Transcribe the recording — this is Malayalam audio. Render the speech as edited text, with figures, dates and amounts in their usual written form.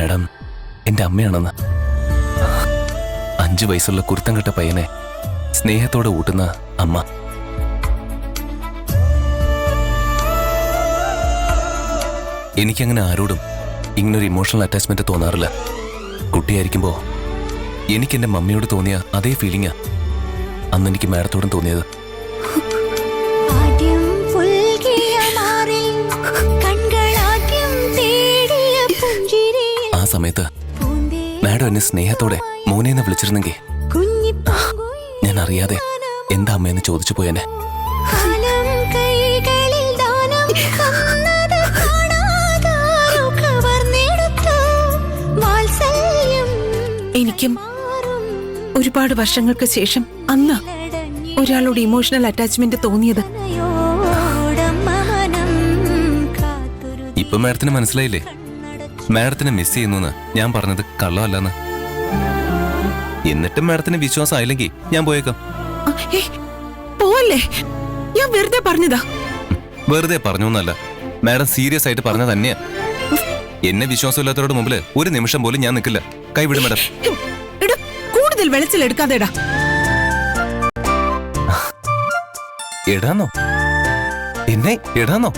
മാഡം എന്റെ അമ്മയാണെന്ന്. 5 വയസ്സുള്ള കുരുത്തം കെട്ട പയ്യനെ സ്നേഹത്തോടെ ഊട്ടുന്ന അമ്മ. എനിക്കങ്ങനെ ആരോടും ഇങ്ങനൊരു ഇമോഷണൽ അറ്റാച്ച്മെന്റ് തോന്നാറില്ല. കുട്ടിയായിരിക്കുമ്പോ എനിക്ക് എന്റെ മമ്മിയോട് തോന്നിയ അതേ ഫീലിംഗാ അന്ന് എനിക്ക് മാഡത്തോടും തോന്നിയത്. ആ സമയത്ത് മാഡം എന്നെ സ്നേഹത്തോടെ മോനെന്ന് വിളിച്ചിരുന്നെങ്കിൽ ഞാൻ അറിയാതെ എന്താ അമ്മയെന്ന് ചോദിച്ചു പോയെന്നെ. എനിക്കും ഒരുപാട് വർഷങ്ങൾക്ക് ശേഷം അന്ന് ഒരാളോട് ഇമോഷണൽ അറ്റാച്ച്മെന്റ് തോന്നിയത്. ഇപ്പൊ മാഡത്തിന് മനസ്സിലായില്ലേ മാഡത്തിനെ മിസ് ചെയ്യുന്നു ഞാൻ പറഞ്ഞത് കള്ളമല്ലെന്ന്. എന്നിട്ടും മാഡത്തിന് വിശ്വാസം ആയില്ലെങ്കിൽ ഞാൻ പോയേക്കാം. പോവല്ലേ, ഞാൻ വെറുതെ പറഞ്ഞതാ. വെറുതെ പറഞ്ഞൊന്നല്ല, മാഡം സീരിയസ് ആയിട്ട് പറഞ്ഞ തന്നെയാ. എന്നെ വിശ്വാസമില്ലാത്തവരുടെ മുമ്പിൽ ഒരു നിമിഷം പോലും ഞാൻ നിൽക്കില്ല. കൈവിടും മാഡം. കൂടുതൽ വെളിച്ചിലെടുക്കാതെടാ. എടാന്നോ? എന്നെ എടാന്നോ?